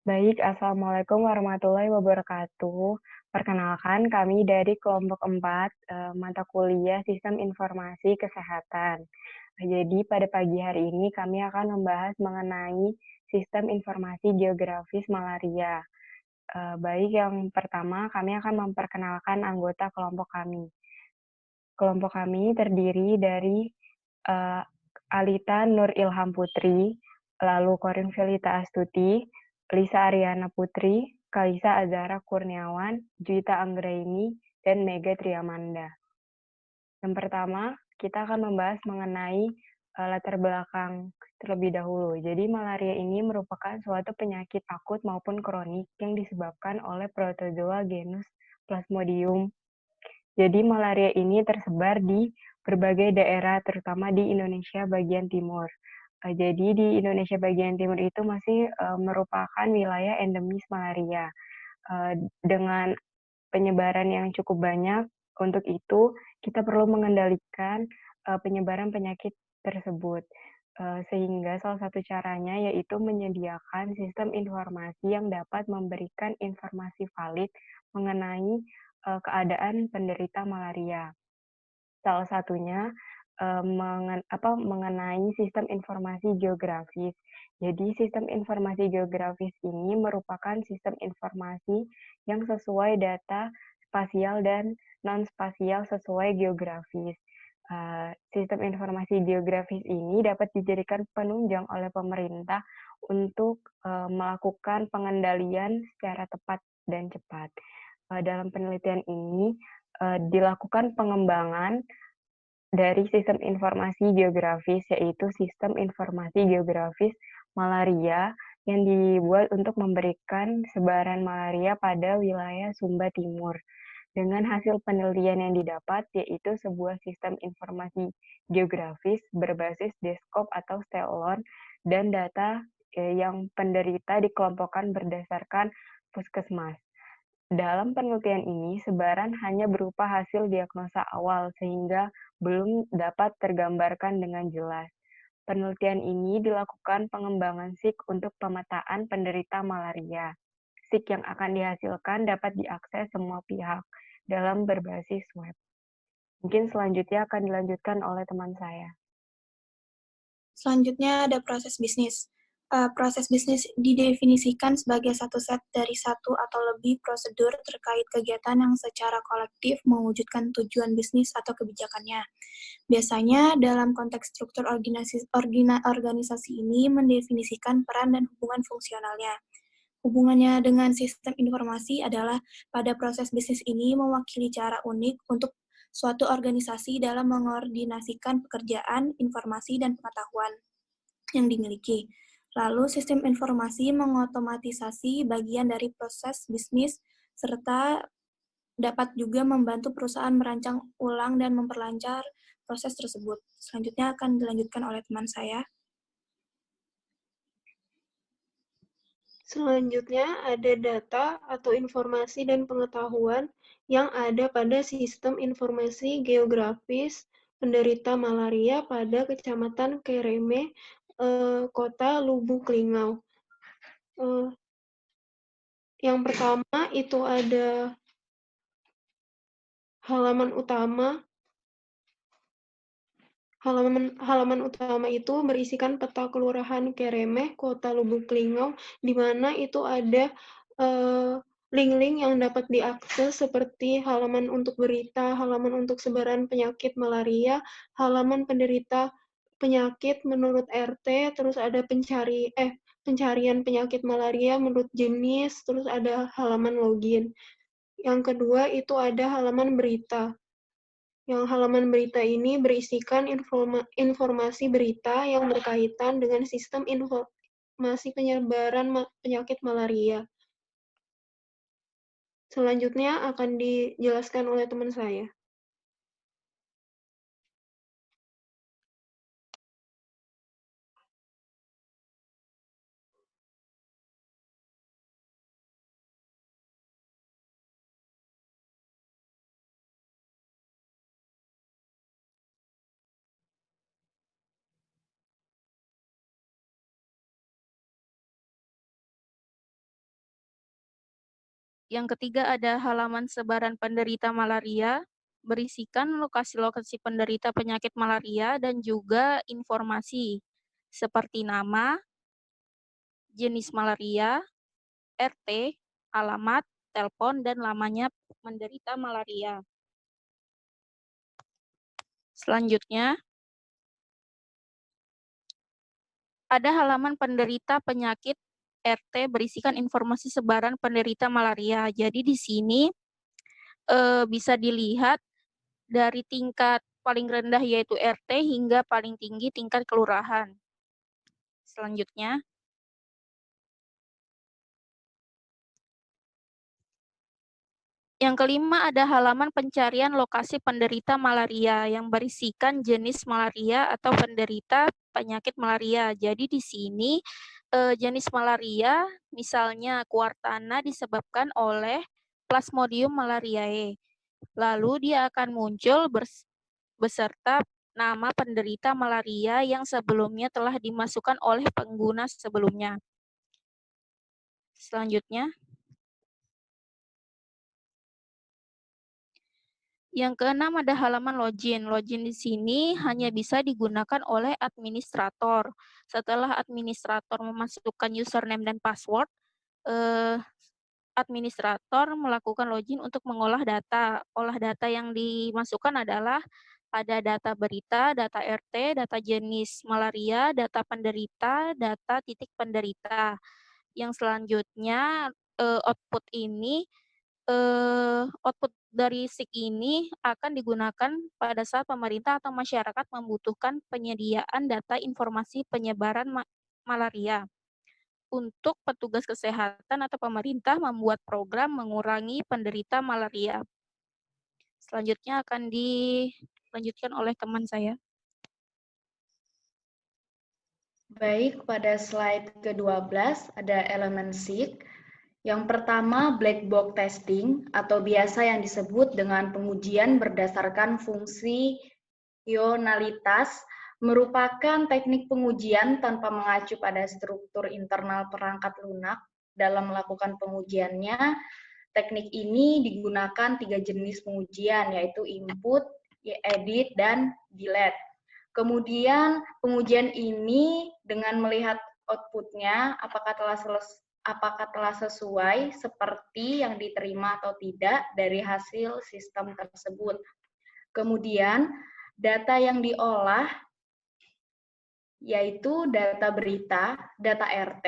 Baik, Assalamualaikum warahmatullahi wabarakatuh. Perkenalkan, kami dari kelompok 4 mata kuliah Sistem Informasi Kesehatan. Jadi pada pagi hari ini kami akan membahas mengenai sistem informasi geografis malaria. Baik, yang pertama kami akan memperkenalkan anggota kelompok kami. Kelompok kami terdiri dari eee, Alita Nur Ilham Putri, lalu Korin Felita Astuti, Lisa Ariana Putri, Kalisa Azahra Kurniawan, Juwita Anggraini, dan Mega Triamanda. Yang pertama, kita akan membahas mengenai latar belakang terlebih dahulu. Jadi malaria ini merupakan suatu penyakit akut maupun kronik yang disebabkan oleh protozoa genus Plasmodium. Jadi malaria ini tersebar di berbagai daerah, terutama di Indonesia bagian timur. Jadi di Indonesia bagian timur itu masih merupakan wilayah endemis malaria. Dengan penyebaran yang cukup banyak, untuk itu kita perlu mengendalikan penyebaran penyakit tersebut. Sehingga salah satu caranya yaitu menyediakan sistem informasi yang dapat memberikan informasi valid mengenai keadaan penderita malaria. Salah satunya mengenai sistem informasi geografis. Jadi sistem informasi geografis ini merupakan sistem informasi yang sesuai data spasial dan non-spasial sesuai geografis. Sistem informasi geografis ini dapat dijadikan penunjang oleh pemerintah untuk melakukan pengendalian secara tepat dan cepat. Dalam penelitian ini dilakukan pengembangan dari sistem informasi geografis, yaitu sistem informasi geografis malaria yang dibuat untuk memberikan sebaran malaria pada wilayah Sumba Timur. Dengan hasil penelitian yang didapat, yaitu sebuah sistem informasi geografis berbasis deskop atau stelon dan data yang penderita dikelompokkan berdasarkan puskesmas. Dalam penelitian ini, sebaran hanya berupa hasil diagnosa awal sehingga belum dapat tergambarkan dengan jelas. Penelitian ini dilakukan pengembangan SIK untuk pemetaan penderita malaria. SIK yang akan dihasilkan dapat diakses semua pihak dalam berbasis web. Mungkin selanjutnya akan dilanjutkan oleh teman saya. Selanjutnya ada proses bisnis. Proses bisnis didefinisikan sebagai satu set dari satu atau lebih prosedur terkait kegiatan yang secara kolektif mewujudkan tujuan bisnis atau kebijakannya. Biasanya dalam konteks struktur organisasi ini mendefinisikan peran dan hubungan fungsionalnya. Hubungannya dengan sistem informasi adalah pada proses bisnis ini mewakili cara unik untuk suatu organisasi dalam mengordinasikan pekerjaan, informasi, dan pengetahuan yang dimiliki. Lalu, sistem informasi mengotomatisasi bagian dari proses bisnis, serta dapat juga membantu perusahaan merancang ulang dan memperlancar proses tersebut. Selanjutnya akan dilanjutkan oleh teman saya. Selanjutnya ada data atau informasi dan pengetahuan yang ada pada sistem informasi geografis penderita malaria pada Kecamatan Kereme, Kota Lubuk Linggau. Yang pertama itu ada halaman utama. Halaman utama itu berisikan peta Kelurahan Keremeh, Kota Lubuk Linggau, di mana itu ada link-link yang dapat diakses seperti halaman untuk berita, halaman untuk sebaran penyakit malaria, halaman penderita penyakit menurut RT, terus ada pencarian penyakit malaria menurut jenis, terus ada halaman login. Yang kedua itu ada halaman berita. Yang halaman berita ini berisikan informasi berita yang berkaitan dengan sistem informasi penyebaran penyakit malaria. Selanjutnya akan dijelaskan oleh teman saya. Yang ketiga ada halaman sebaran penderita malaria, berisikan lokasi-lokasi penderita penyakit malaria dan juga informasi seperti nama, jenis malaria, RT, alamat, telepon, dan lamanya menderita malaria. Selanjutnya, ada halaman penderita penyakit RT berisikan informasi sebaran penderita malaria. Jadi di sini bisa dilihat dari tingkat paling rendah yaitu RT hingga paling tinggi tingkat kelurahan. Selanjutnya, yang kelima ada halaman pencarian lokasi penderita malaria yang berisikan jenis malaria atau penderita penyakit malaria. Jadi di sini jenis malaria misalnya Kuartana disebabkan oleh Plasmodium malariae. Lalu dia akan muncul beserta nama penderita malaria yang sebelumnya telah dimasukkan oleh pengguna sebelumnya. Selanjutnya, yang keenam ada halaman login. Login di sini hanya bisa digunakan oleh administrator. Setelah administrator memasukkan username dan password, administrator melakukan login untuk mengolah data. Olah data yang dimasukkan adalah ada data berita, data RT, data jenis malaria, data penderita, data titik penderita. Yang selanjutnya output dari SIG ini akan digunakan pada saat pemerintah atau masyarakat membutuhkan penyediaan data informasi penyebaran malaria. Untuk petugas kesehatan atau pemerintah membuat program mengurangi penderita malaria. Selanjutnya akan dilanjutkan oleh teman saya. Baik, pada slide ke-12 ada elemen SIG. Yang pertama, black box testing atau biasa yang disebut dengan pengujian berdasarkan fungsi ionalitas merupakan teknik pengujian tanpa mengacu pada struktur internal perangkat lunak. Dalam melakukan pengujiannya, teknik ini digunakan 3 jenis pengujian, yaitu input, edit, dan delete. Kemudian pengujian ini dengan melihat outputnya, apakah telah sesuai seperti yang diterima atau tidak dari hasil sistem tersebut. Kemudian data yang diolah yaitu data berita, data RT,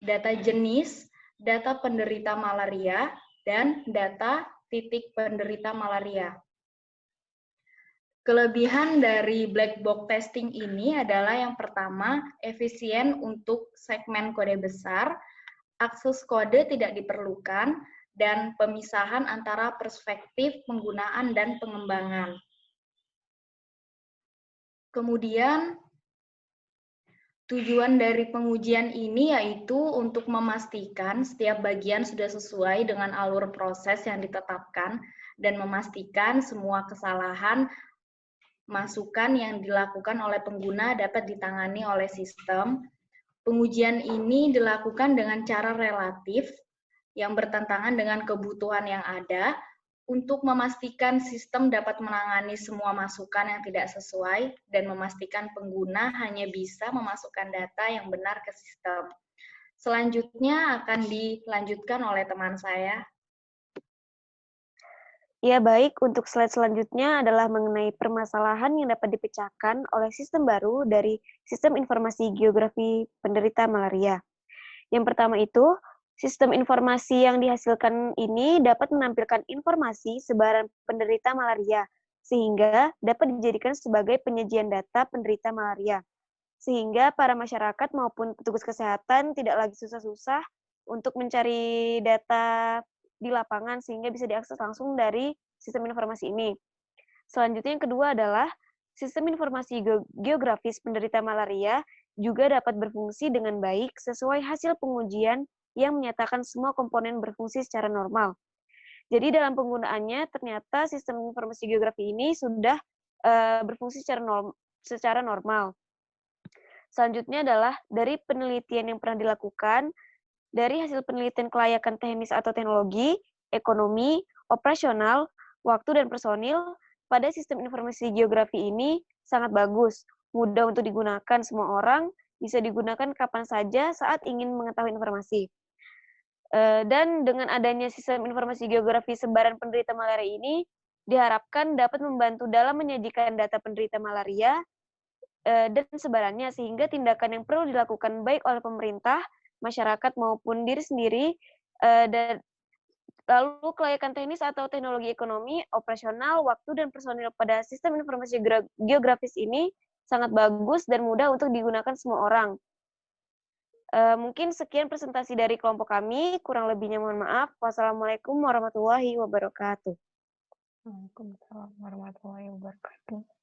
data jenis, data penderita malaria, dan data titik penderita malaria. Kelebihan dari black box testing ini adalah yang pertama, efisien untuk segmen kode besar, akses kode tidak diperlukan, dan pemisahan antara perspektif penggunaan dan pengembangan. Kemudian, tujuan dari pengujian ini yaitu untuk memastikan setiap bagian sudah sesuai dengan alur proses yang ditetapkan dan memastikan semua kesalahan masukan yang dilakukan oleh pengguna dapat ditangani oleh sistem. Pengujian ini dilakukan dengan cara relatif yang bertentangan dengan kebutuhan yang ada untuk memastikan sistem dapat menangani semua masukan yang tidak sesuai dan memastikan pengguna hanya bisa memasukkan data yang benar ke sistem. Selanjutnya akan dilanjutkan oleh teman saya. Ya, baik. Untuk slide selanjutnya adalah mengenai permasalahan yang dapat dipecahkan oleh sistem baru dari sistem informasi geografi penderita malaria. Yang pertama itu, sistem informasi yang dihasilkan ini dapat menampilkan informasi sebaran penderita malaria, sehingga dapat dijadikan sebagai penyajian data penderita malaria. Sehingga para masyarakat maupun petugas kesehatan tidak lagi susah-susah untuk mencari data di lapangan sehingga bisa diakses langsung dari sistem informasi ini. Selanjutnya yang kedua adalah sistem informasi geografis penderita malaria juga dapat berfungsi dengan baik sesuai hasil pengujian yang menyatakan semua komponen berfungsi secara normal. Jadi dalam penggunaannya ternyata sistem informasi geografi ini sudah berfungsi secara normal. Selanjutnya adalah dari penelitian yang pernah dilakukan, dari hasil penelitian kelayakan teknis atau teknologi, ekonomi, operasional, waktu, dan personil pada sistem informasi geografi ini sangat bagus, mudah untuk digunakan semua orang, bisa digunakan kapan saja saat ingin mengetahui informasi. Dan dengan adanya sistem informasi geografi sebaran penderita malaria ini, diharapkan dapat membantu dalam menyajikan data penderita malaria dan sebarannya, sehingga tindakan yang perlu dilakukan baik oleh pemerintah, masyarakat, maupun diri sendiri, dan lalu kelayakan teknis atau teknologi ekonomi, operasional, waktu, dan personil pada sistem informasi geografis ini sangat bagus dan mudah untuk digunakan semua orang. Mungkin sekian presentasi dari kelompok kami, kurang lebihnya mohon maaf. Wassalamualaikum warahmatullahi wabarakatuh. Waalaikumsalam warahmatullahi wabarakatuh.